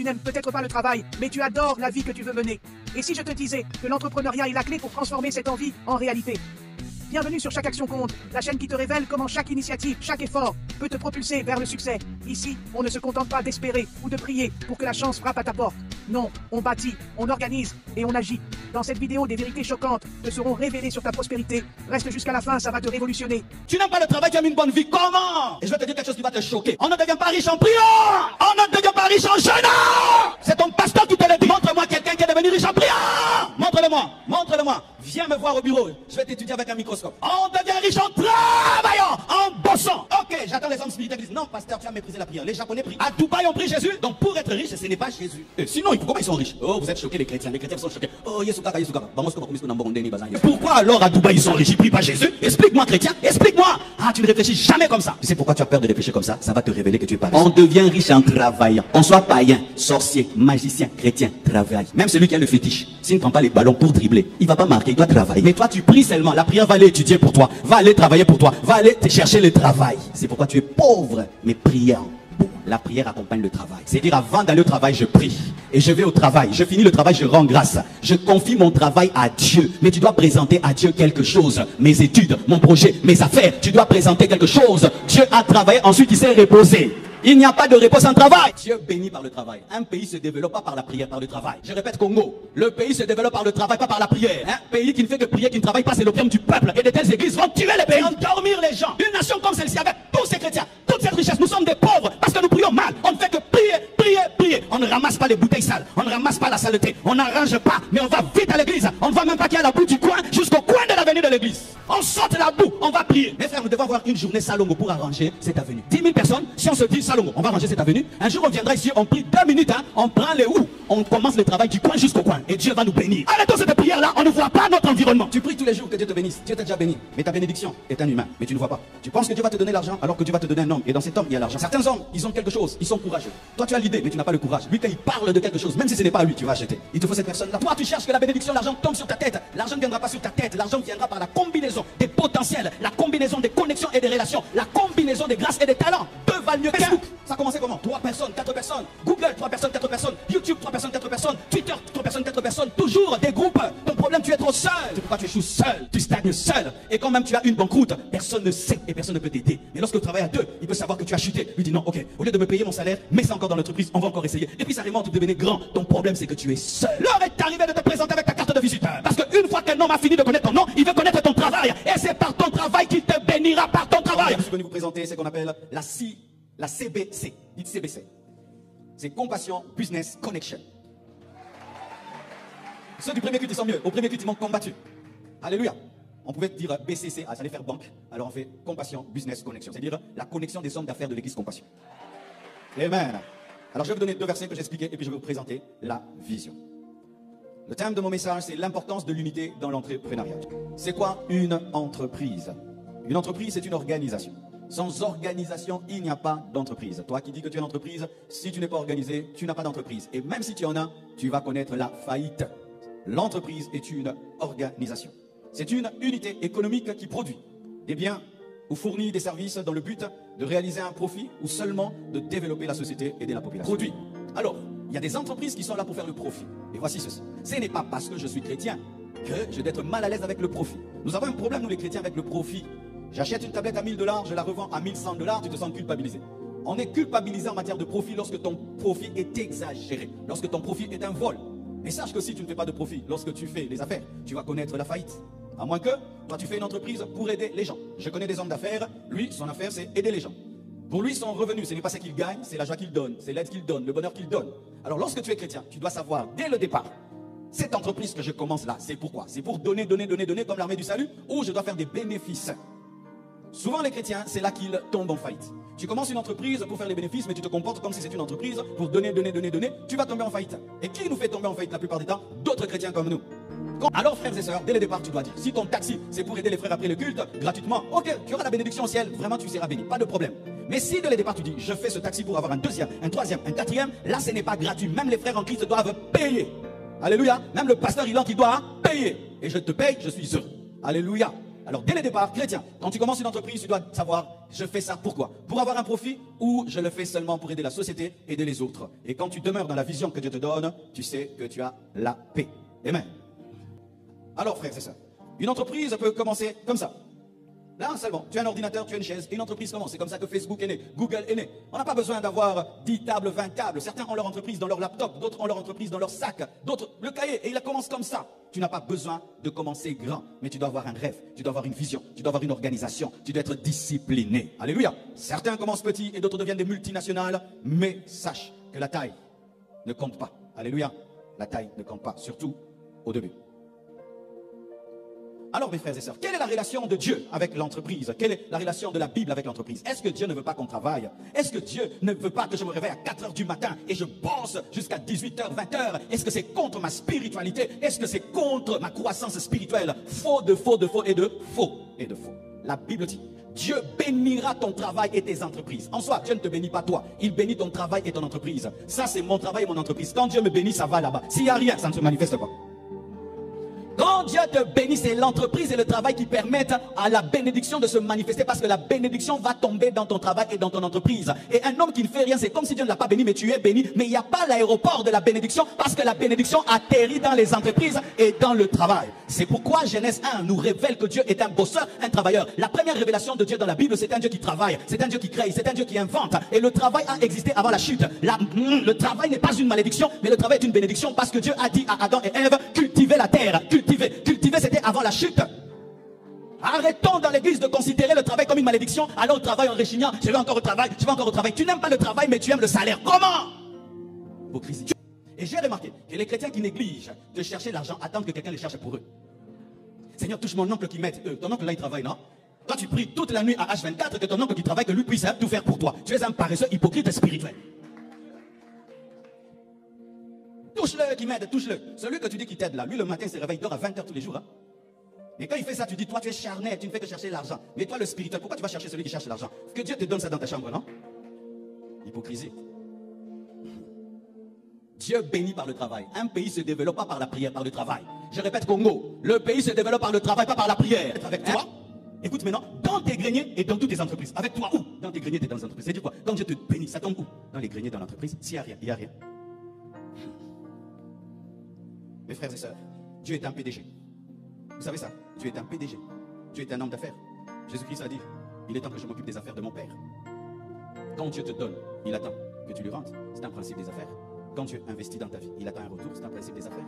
tu n'aimes peut-être pas le travail, mais tu adores la vie que tu veux mener. Et si je te disais que l'entrepreneuriat est la clé pour transformer cette envie en réalité? Bienvenue sur Chaque Action Compte, la chaîne qui te révèle comment chaque initiative, chaque effort peut te propulser vers le succès. Ici, on ne se contente pas d'espérer ou de prier pour que la chance frappe à ta porte. Non, on bâtit, on organise et on agit. Dans cette vidéo, des vérités choquantes te seront révélées sur ta prospérité. Reste jusqu'à la fin, ça va te révolutionner. Tu n'aimes pas le travail, tu aimes une bonne vie. Comment? Et je vais te dire quelque chose qui va te choquer. On ne devient pas riche en priant. On ne devient pas riche en jeûnant. C'est ton pasteur qui te le dit. Montre-moi quelqu'un qui est devenu riche en priant. Montre-le-moi. Montre-le-moi. Viens me voir au bureau. Je vais t'étudier avec un microscope. On devient riche en travaillant, en bossant. Ok, j'attends les hommes spirituels qui disent non, pasteur, tu as méprisé la prière. Les Japonais prient. À Dubaï, on prie Jésus. Donc pour être riche, ce n'est pas Jésus. Et sinon, pourquoi ils sont riches? Oh, vous êtes choqués, les chrétiens. Les chrétiens sont choqués. Oh, Yesukaka. Pourquoi alors à Dubaï, ils sont riches? Ils prient pas Jésus? Explique-moi, chrétien. Explique-moi. Ah, tu ne réfléchis jamais comme ça. Tu sais pourquoi tu as peur de réfléchir comme ça? Ça va te révéler que tu es pas riche. On devient riche en travaillant. On soit païen, sorcier, magicien, chrétien, travail. Même celui qui a le fétiche, s'il ne prend pas les ballons pour dribbler, il va pas marquer, il doit travailler. Mais toi, tu pries seulement. La prière va aller étudier pour toi, va aller travailler pour toi, va aller te chercher le travail. C'est pourquoi tu es pauvre, mais priant. La prière accompagne le travail. C'est-à-dire avant d'aller au travail, je prie. Et je vais au travail. Je finis le travail, je rends grâce. Je confie mon travail à Dieu. Mais tu dois présenter à Dieu quelque chose. Mes études, mon projet, mes affaires. Tu dois présenter quelque chose. Dieu a travaillé, ensuite il s'est reposé. Il n'y a pas de repos sans travail. Dieu bénit par le travail. Un pays se développe pas par la prière, par le travail. Je répète Congo. Le pays se développe par le travail, pas par la prière. Un pays qui ne fait que prier, qui ne travaille pas, c'est l'opium du peuple. Et de telles églises vont tuer les pays, endormir les gens. Une nation comme celle-ci, avec tous ces chrétiens, toute cette richesse, nous sommes des pauvres parce que nous prions mal. On ne fait que prier, prier, prier. On ne ramasse pas les bouteilles sales. On ne ramasse pas la saleté. On n'arrange pas. Mais on va vite à l'église. On ne va même pas qu'il y a la boue du coin jusqu'au coin de l'avenue de l'église. On saute la boue. On va prier. Mes frères, nous devons avoir une journée Salongo pour arranger cette avenue. 10 000 personnes. Si on se dit Salongo, on va arranger cette avenue. Un jour on viendra ici, on prie 2 minutes, hein, on prend les houes, on commence le travail du coin jusqu'au coin et Dieu va nous bénir. Arrêtons cette prière là, on ne voit pas notre environnement. Tu pries tous les jours que Dieu te bénisse, Dieu t'a déjà béni, mais ta bénédiction est un humain, mais tu ne vois pas. Tu penses que Dieu va te donner l'argent alors que Dieu va te donner un homme, et dans cet homme il y a l'argent. Certains hommes, ils ont quelque chose, ils sont courageux. Toi tu as l'idée, mais tu n'as pas le courage. Lui quand il parle de quelque chose, même si ce n'est pas à lui, tu vas acheter. Il te faut cette personne là. Toi tu cherches que la bénédiction, l'argent tombe sur ta tête. L'argent ne viendra pas sur ta tête, l'argent viendra par la combinaison des potentiels, la combinaison des connexions et des relations, la combinaison des grâces et des talents. Deux valent mieux qu'un. Ça a commencé comment? 3 personnes, 4 personnes. Google, 3 personnes, 4 personnes. YouTube, 3 personnes, 4 personnes. Twitter, 3 personnes, 4 personnes. Toujours des groupes. Ton problème, tu es trop seul. C'est pourquoi tu échoues seul. Tu stagnes seul. Et quand même tu as une banqueroute, personne ne sait et personne ne peut t'aider. Mais lorsque tu travailles à deux, il peut savoir que tu as chuté. Lui dit non, ok, au lieu de me payer mon salaire, mets ça encore dans l'entreprise, on va encore essayer. Et puis ça remonte, tu devenais grand. Ton problème, c'est que tu es seul. L'heure est arrivée de te présenter avec ta carte de visiteur. Parce qu'une fois qu'un homme a fini de connaître ton nom, il veut connaître ton travail. Et c'est par ton travail qu'il te bénira par ton travail. Je suis venu vous présenter ce qu'on appelle la CBC. Dites CBC. C'est Compassion Business Connection. Ceux du premier culte, ils sont mieux. Au premier culte, ils m'ont combattu. Alléluia. On pouvait dire BCC, ça allait faire banque. Alors on fait Compassion Business Connection. C'est-à-dire la connexion des hommes d'affaires de l'église Compassion. Amen. Alors je vais vous donner 2 versets que j'expliquais et puis je vais vous présenter la vision. Le thème de mon message, c'est l'importance de l'unité dans l'entrepreneuriat. C'est quoi une entreprise? Une entreprise, c'est une organisation. Sans organisation, il n'y a pas d'entreprise. Toi qui dis que tu es une entreprise, si tu n'es pas organisé, tu n'as pas d'entreprise. Et même si tu en as, tu vas connaître la faillite. L'entreprise est une organisation. C'est une unité économique qui produit des biens ou fournit des services dans le but de réaliser un profit ou seulement de développer la société et aider la population. Produit. Alors, il y a des entreprises qui sont là pour faire le profit. Et voici ceci. Ce n'est pas parce que je suis chrétien que je vais être mal à l'aise avec le profit. Nous avons un problème, nous les chrétiens, avec le profit. J'achète une tablette à 1000 $, je la revends à 1100 $, tu te sens culpabilisé. On est culpabilisé en matière de profit lorsque ton profit est exagéré, lorsque ton profit est un vol. Mais sache que si tu ne fais pas de profit, lorsque tu fais les affaires, tu vas connaître la faillite. À moins que toi tu fais une entreprise pour aider les gens. Je connais des hommes d'affaires, lui son affaire c'est aider les gens. Pour lui son revenu ce n'est pas ce qu'il gagne, c'est la joie qu'il donne, c'est l'aide qu'il donne, le bonheur qu'il donne. Alors lorsque tu es chrétien, tu dois savoir dès le départ, cette entreprise que je commence là, c'est pourquoi? C'est pour donner comme l'armée du salut, ou je dois faire des bénéfices. Souvent les chrétiens, c'est là qu'ils tombent en faillite. Tu commences une entreprise pour faire les bénéfices, mais tu te comportes comme si c'était une entreprise pour donner, tu vas tomber en faillite. Et qui nous fait tomber en faillite la plupart du temps? D'autres chrétiens comme nous. Alors frères et sœurs, dès le départ tu dois dire, si ton taxi c'est pour aider les frères après le culte, gratuitement, ok, tu auras la bénédiction au ciel, vraiment tu seras béni, pas de problème. Mais si dès le départ tu dis, je fais ce taxi pour avoir un deuxième, un troisième, un quatrième, là ce n'est pas gratuit, même les frères en Christ doivent payer. Alléluia, même le pasteur il entre, il doit payer. Et je te paye, je suis heureux. Alléluia. Alors dès le départ, chrétien, quand tu commences une entreprise, tu dois savoir, je fais ça pourquoi? Pour avoir un profit ou je le fais seulement pour aider la société, aider les autres? Et quand tu demeures dans la vision que Dieu te donne, tu sais que tu as la paix. Amen. Alors frères et sœurs, une entreprise peut commencer comme ça. Là seulement, tu as un ordinateur, tu as une chaise, et une entreprise commence. C'est comme ça que Facebook est né, Google est né. On n'a pas besoin d'avoir 10 tables, 20 tables. Certains ont leur entreprise dans leur laptop, d'autres ont leur entreprise dans leur sac, d'autres le cahier, et ils commencent comme ça. Tu n'as pas besoin de commencer grand, mais tu dois avoir un rêve, tu dois avoir une vision, tu dois avoir une organisation, tu dois être discipliné. Alléluia. Certains commencent petits et d'autres deviennent des multinationales, mais sache que la taille ne compte pas. Alléluia. La taille ne compte pas, surtout au début. Alors mes frères et sœurs, quelle est la relation de Dieu avec l'entreprise? Quelle est la relation de la Bible avec l'entreprise? Est-ce que Dieu ne veut pas qu'on travaille? Est-ce que Dieu ne veut pas que je me réveille à 4 h du matin et je bosse jusqu'à 18 h, 20 h? Est-ce que c'est contre ma spiritualité? Est-ce que c'est contre ma croissance spirituelle? Faux de faux de faux et de faux et de faux. La Bible dit, Dieu bénira ton travail et tes entreprises. En soi, Dieu ne te bénit pas toi. Il bénit ton travail et ton entreprise. Ça, c'est mon travail et mon entreprise. Quand Dieu me bénit, ça va là-bas. S'il n'y a rien, ça ne se manifeste pas. Quand Dieu te bénit, c'est l'entreprise et le travail qui permettent à la bénédiction de se manifester, parce que la bénédiction va tomber dans ton travail et dans ton entreprise. Et un homme qui ne fait rien, c'est comme si Dieu ne l'a pas béni, mais tu es béni. Mais il n'y a pas l'aéroport de la bénédiction, parce que la bénédiction atterrit dans les entreprises et dans le travail. C'est pourquoi Genèse 1 nous révèle que Dieu est un bosseur, un travailleur. La première révélation de Dieu dans la Bible, c'est un Dieu qui travaille, c'est un Dieu qui crée, c'est un Dieu qui invente. Et le travail a existé avant la chute. Le travail n'est pas une malédiction, mais le travail est une bénédiction, parce que Dieu a dit à Adam et Ève, cultivez la terre, cultiver c'était avant la chute. Arrêtons dans l'église de considérer le travail comme une malédiction. Alors au travail en réchignant, je vais encore au travail, je vais encore au travail. Tu n'aimes pas le travail, mais tu aimes le salaire. Comment? Hypocrisie. Et j'ai remarqué que les chrétiens qui négligent de chercher l'argent attendent que quelqu'un les cherche pour eux. Seigneur, touche mon oncle qui m'aide. Ton oncle là il travaille, non? Toi tu pries toute la nuit à H24 que ton oncle qui travaille, que lui puisse tout faire pour toi. Tu es un paresseux, hypocrite et spirituel. Touche-le qui m'aide, touche-le. Celui que tu dis qui t'aide là, lui le matin il se réveille, il dort à 20 h tous les jours. Hein? Et quand il fait ça, tu dis, toi tu es charnel, tu ne fais que chercher l'argent. Mais toi le spirituel, pourquoi tu vas chercher celui qui cherche l'argent? Que Dieu te donne ça dans ta chambre, non? Hypocrisie. Dieu bénit par le travail. Un pays se développe pas par la prière, par le travail. Je répète Congo, le pays se développe par le travail, pas par la prière. Avec toi, écoute maintenant, dans tes greniers et dans toutes tes entreprises. Avec toi où? Dans tes greniers et dans les entreprises. C'est dire quoi? Quand Dieu te bénit, ça tombe où? Dans les greniers, dans l'entreprise. S'il n'y a rien, il n'y a rien. Mes frères et sœurs, Dieu est un PDG. Vous savez ça? Dieu est un PDG. Dieu est un homme d'affaires. Jésus-Christ a dit, il est temps que je m'occupe des affaires de mon Père. Quand Dieu te donne, il attend que tu lui rendes. C'est un principe des affaires. Quand Dieu investit dans ta vie, il attend un retour. C'est un principe des affaires.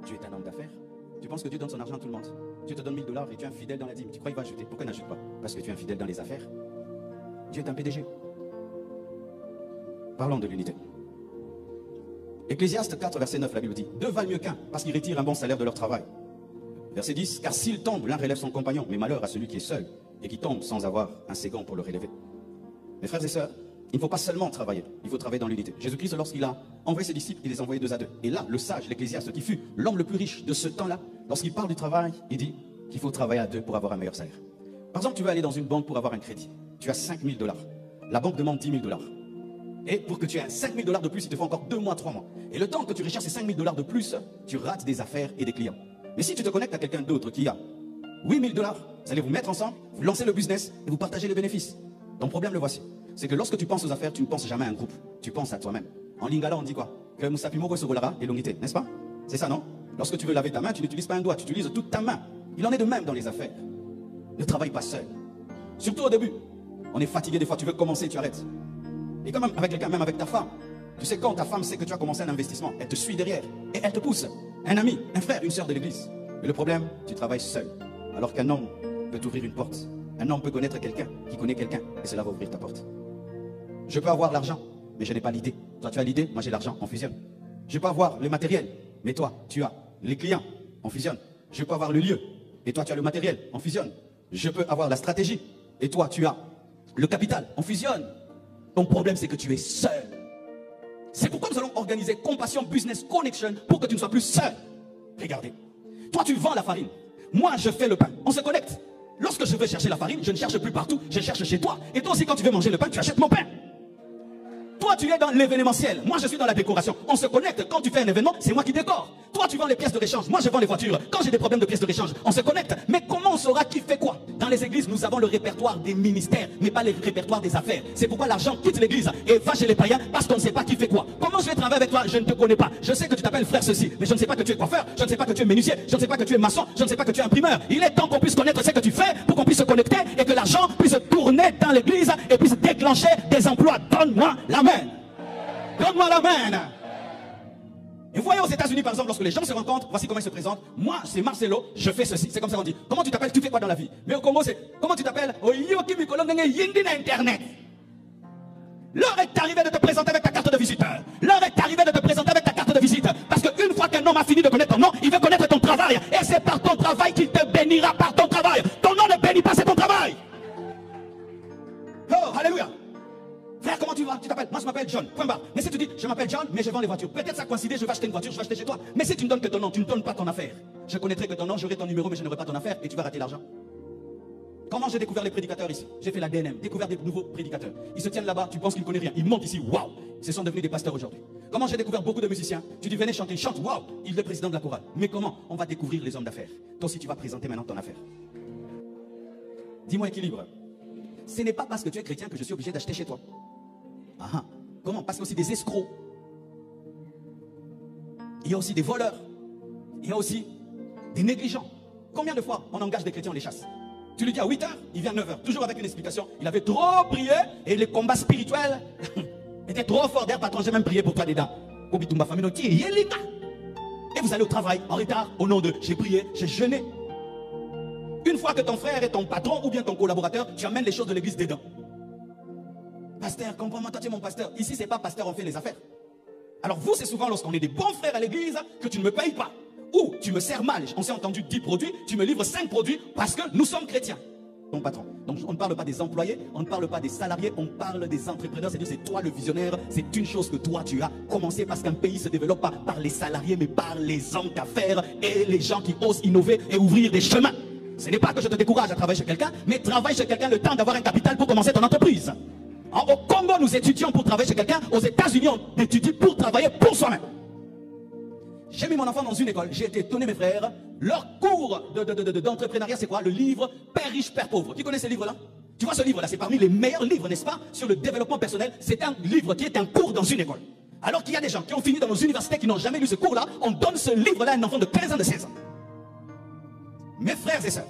Dieu est un homme d'affaires. Tu penses que Dieu donne son argent à tout le monde? Dieu te donne 1000 $ et tu es infidèle dans la dîme. Tu crois qu'il va ajouter? Pourquoi il n'ajoute pas? Parce que tu es infidèle dans les affaires. Dieu est un PDG. Parlons de l'unité. Ecclésiaste 4, verset 9, la Bible dit, deux valent mieux qu'un, parce qu'ils retirent un bon salaire de leur travail. Verset 10, car s'il tombe, l'un relève son compagnon, mais malheur à celui qui est seul et qui tombe sans avoir un second pour le relever. Mes frères et sœurs, il ne faut pas seulement travailler, il faut travailler dans l'unité. Jésus-Christ, lorsqu'il a envoyé ses disciples, il les a envoyés 2 à 2. Et là, le sage, l'Ecclésiaste, qui fut l'homme le plus riche de ce temps-là, lorsqu'il parle du travail, il dit qu'il faut travailler à 2 pour avoir un meilleur salaire. Par exemple, tu veux aller dans une banque pour avoir un crédit. Tu as 5 000 $. La banque demande 10 000 $. Et pour que tu aies 5 000 $ de plus, il te faut encore 2 mois, 3 mois. Et le temps que tu recherches ces 5 000 $ de plus, tu rates des affaires et des clients. Mais si tu te connectes à quelqu'un d'autre qui a 8 000 $, vous allez vous mettre ensemble, vous lancez le business et vous partagez les bénéfices. Ton problème, le voici. C'est que lorsque tu penses aux affaires, tu ne penses jamais à un groupe. Tu penses à toi-même. En lingala, on dit quoi? Que Moussapimo Sogolara et Longité, n'est-ce pas? C'est ça, non? Lorsque tu veux laver ta main, tu n'utilises pas un doigt, tu utilises toute ta main. Il en est de même dans les affaires. Ne travaille pas seul. Surtout au début. On est fatigué des fois, tu veux commencer, tu arrêtes. Et quand même avec quelqu'un, même avec ta femme, tu sais quand ta femme sait que tu as commencé un investissement, elle te suit derrière et elle te pousse. Un ami, un frère, une soeur de l'église. Mais le problème, tu travailles seul. Alors qu'un homme peut t'ouvrir une porte. Un homme peut connaître quelqu'un qui connaît quelqu'un et cela va ouvrir ta porte. Je peux avoir l'argent, mais je n'ai pas l'idée. Toi, tu as l'idée, moi j'ai l'argent, on fusionne. Je peux avoir le matériel, mais toi, tu as les clients, on fusionne. Je peux avoir le lieu, et toi, tu as le matériel, on fusionne. Je peux avoir la stratégie, et toi, tu as le capital, on fusionne. Ton problème, c'est que tu es seul. C'est pourquoi nous allons organiser Compassion Business Connection pour que tu ne sois plus seul. Regardez. Toi, tu vends la farine. Moi, je fais le pain. On se connecte. Lorsque je veux chercher la farine, je ne cherche plus partout. Je cherche chez toi. Et toi aussi, quand tu veux manger le pain, tu achètes mon pain. Toi, tu es dans l'événementiel. Moi, je suis dans la décoration. On se connecte. Quand tu fais un événement, c'est moi qui décore. Toi, Toi, tu vends les pièces de réchange. Moi, je vends les voitures. Quand j'ai des problèmes de pièces de réchange, on se connecte. Mais comment on saura qui fait quoi? Dans les églises, nous avons le répertoire des ministères, mais pas le répertoire des affaires. C'est pourquoi l'argent quitte l'église et va chez les païens parce qu'on ne sait pas qui fait quoi. Comment je vais travailler avec toi? Je ne te connais pas. Je sais que tu t'appelles frère ceci, mais je ne sais pas que tu es coiffeur. Je ne sais pas que tu es menuisier. Je ne sais pas que tu es maçon. Je ne sais pas que tu es imprimeur. Il est temps qu'on puisse connaître ce que tu fais pour qu'on puisse se connecter et que l'argent puisse tourner dans l'église et puisse déclencher des emplois. Donne-moi la main. Donne-moi la main. Et vous voyez aux États-Unis, par exemple, lorsque les gens se rencontrent, voici comment ils se présentent. Moi, c'est Marcelo, je fais ceci. C'est comme ça qu'on dit. Comment tu t'appelles? Tu fais quoi dans la vie? Mais au Congo, c'est comment tu t'appelles? Internet. L'heure est arrivée de te présenter avec ta carte de visite. L'heure est arrivée de te présenter avec ta carte de visite. Parce qu'une fois qu'un homme a fini de connaître ton nom, il veut connaître ton travail. Et c'est par ton travail qu'il te bénira par ton travail. Ton nom ne bénit pas, c'est ton travail. Oh, alléluia. Frère, comment tu vas? Tu t'appelles? Moi, je m'appelle John. Point barre. Mais si tu dis, je m'appelle John, mais je vends les voitures. Peut-être ça coïncide, je vais acheter une voiture, je vais acheter chez toi. Mais si tu ne donnes que ton nom, tu ne donnes pas ton affaire. Je connaîtrai que ton nom, j'aurai ton numéro, mais je n'aurai pas ton affaire et tu vas rater l'argent. Comment j'ai découvert les prédicateurs ici? J'ai fait la DNM, découvert des nouveaux prédicateurs. Ils se tiennent là-bas, tu penses qu'ils ne connaissent rien. Ils montent ici, waouh! Ils sont devenus des pasteurs aujourd'hui. Comment j'ai découvert beaucoup de musiciens? Tu dis, venez chanter, chante, waouh! Il est le président de la chorale. Mais comment? On va découvrir les hommes d'affaires. Toi aussi, tu vas présenter maintenant ton affaire. Dis-moi équilibre. Ce n'est pas parce que tu es chrétien que je suis obligé d'acheter chez toi. Ah, comment? Parce qu'il y a aussi des escrocs. Il y a aussi des voleurs. Il y a aussi des négligents. Combien de fois on engage des chrétiens, on les chasse? Tu lui dis à 8h, il vient à 9h, toujours avec une explication. Il avait trop prié et les combats spirituels étaient trop forts. D'ailleurs, patron, j'ai même prié pour toi dedans. Et vous allez au travail en retard au nom de j'ai prié, j'ai jeûné. Une fois que ton frère est ton patron ou bien ton collaborateur, tu amènes les choses de l'église dedans. Pasteur, comprends-moi, toi tu es mon pasteur. Ici, c'est pas pasteur, on fait les affaires. Alors vous, c'est souvent lorsqu'on est des bons frères à l'église que tu ne me payes pas. Ou tu me sers mal. On s'est entendu 10 produits, tu me livres 5 produits parce que nous sommes chrétiens. Ton patron. Donc on ne parle pas des employés, on ne parle pas des salariés, on parle des entrepreneurs. C'est-à-dire c'est toi le visionnaire, c'est une chose que toi tu as commencé parce qu'un pays se développe pas par les salariés mais par les hommes d'affaires et les gens qui osent innover et ouvrir des chemins. Ce n'est pas que je te décourage à travailler chez quelqu'un, mais travaille chez quelqu'un le temps d'avoir un capital pour commencer ton entreprise. Au Congo, nous étudions pour travailler chez quelqu'un. Aux États-Unis, on étudie pour travailler pour soi-même. J'ai mis mon enfant dans une école. J'ai été étonné, mes frères. Leur cours d'entrepreneuriat, c'est quoi? Le livre Père riche, Père pauvre. Qui connaît ce livre-là? Tu vois ce livre-là, c'est parmi les meilleurs livres, n'est-ce pas? Sur le développement personnel. C'est un livre qui est un cours dans une école. Alors qu'il y a des gens qui ont fini dans nos universités qui n'ont jamais lu ce cours-là. On donne ce livre-là à un enfant de 15 ans, de 16 ans. Mes frères et sœurs,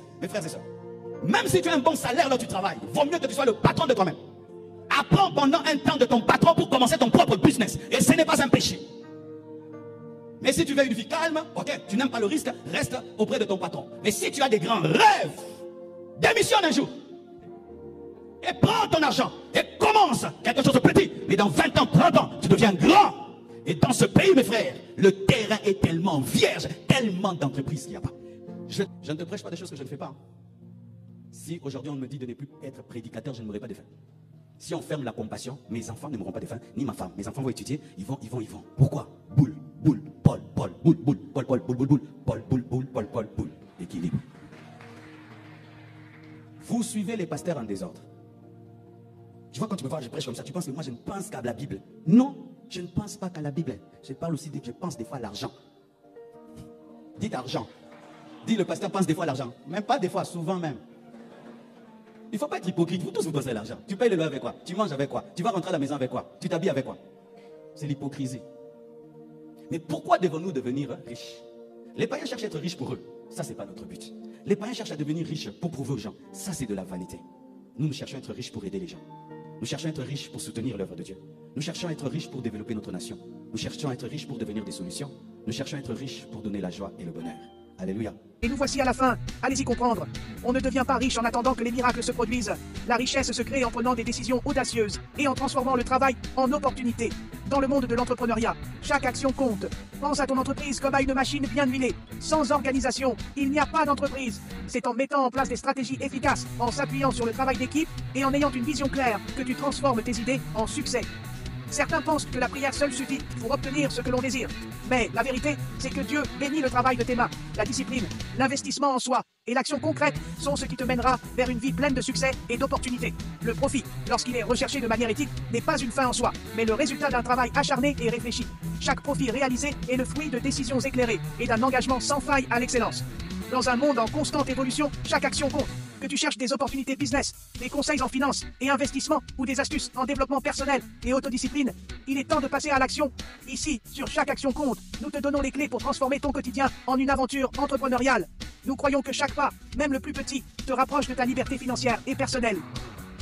même si tu as un bon salaire là où tu travailles, vaut mieux que tu sois le patron de toi-même. Apprends pendant un temps de ton patron pour commencer ton propre business. Et ce n'est pas un péché. Mais si tu veux une vie calme, ok, tu n'aimes pas le risque, reste auprès de ton patron. Mais si tu as des grands rêves, démissionne un jour. Et prends ton argent. Et commence quelque chose de petit. Mais dans 20 ans, 30 ans, tu deviens grand. Et dans ce pays, mes frères, le terrain est tellement vierge, tellement d'entreprises qu'il n'y a pas. Je ne te prêche pas des choses que je ne fais pas. Si aujourd'hui on me dit de ne plus être prédicateur, je ne mourrai pas de faim. Si on ferme la compassion, mes enfants ne mourront pas de faim, ni ma femme. Mes enfants vont étudier, ils vont. Pourquoi? Boule, boule, Paul, boule, boule, Paul, boule, boule, Paul, boule, Paul, boule. Équilibre. Vous suivez les pasteurs en désordre. Tu vois, quand tu me vois, je prêche comme ça, tu penses que moi je ne pense qu'à la Bible. Non, je ne pense pas qu'à la Bible. Je parle aussi, je pense des fois à l'argent. Dites argent. Dis le pasteur pense des fois à l'argent. Même pas des fois, souvent même. Il ne faut pas être hypocrite. Vous tous vous pensez à l'argent. Tu payes le loyer avec quoi? Tu manges avec quoi? Tu vas rentrer à la maison avec quoi? Tu t'habilles avec quoi? C'est l'hypocrisie. Mais pourquoi devons-nous devenir riches? Les païens cherchent à être riches pour eux. Ça, ce n'est pas notre but. Les païens cherchent à devenir riches pour prouver aux gens. Ça, c'est de la vanité. Nous cherchons à être riches pour aider les gens. Nous cherchons à être riches pour soutenir l'œuvre de Dieu. Nous cherchons à être riches pour développer notre nation. Nous cherchons à être riches pour devenir des solutions. Nous cherchons à être riches pour donner la joie et le bonheur. Alléluia. Et nous voici à la fin. Allez-y comprendre. On ne devient pas riche en attendant que les miracles se produisent. La richesse se crée en prenant des décisions audacieuses et en transformant le travail en opportunité. Dans le monde de l'entrepreneuriat, chaque action compte. Pense à ton entreprise comme à une machine bien huilée. Sans organisation, il n'y a pas d'entreprise. C'est en mettant en place des stratégies efficaces, en s'appuyant sur le travail d'équipe et en ayant une vision claire que tu transformes tes idées en succès. Certains pensent que la prière seule suffit pour obtenir ce que l'on désire. Mais la vérité, c'est que Dieu bénit le travail de tes mains, la discipline, l'investissement en soi et l'action concrète sont ce qui te mènera vers une vie pleine de succès et d'opportunités. Le profit, lorsqu'il est recherché de manière éthique, n'est pas une fin en soi, mais le résultat d'un travail acharné et réfléchi. Chaque profit réalisé est le fruit de décisions éclairées et d'un engagement sans faille à l'excellence. Dans un monde en constante évolution, chaque action compte. Que tu cherches des opportunités business, des conseils en finance et investissement ou des astuces en développement personnel et autodiscipline, il est temps de passer à l'action. Ici, sur Chaque Action Compte, nous te donnons les clés pour transformer ton quotidien en une aventure entrepreneuriale. Nous croyons que chaque pas, même le plus petit, te rapproche de ta liberté financière et personnelle.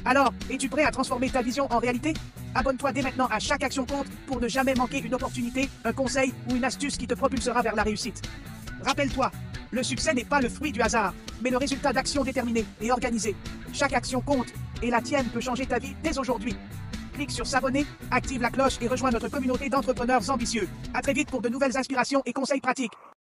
Alors, es-tu prêt à transformer ta vision en réalité? Abonne-toi dès maintenant à Chaque Action Compte pour ne jamais manquer une opportunité, un conseil ou une astuce qui te propulsera vers la réussite. Rappelle-toi, le succès n'est pas le fruit du hasard, mais le résultat d'actions déterminées et organisées. Chaque action compte, et la tienne peut changer ta vie dès aujourd'hui. Clique sur s'abonner, active la cloche et rejoins notre communauté d'entrepreneurs ambitieux. À très vite pour de nouvelles inspirations et conseils pratiques.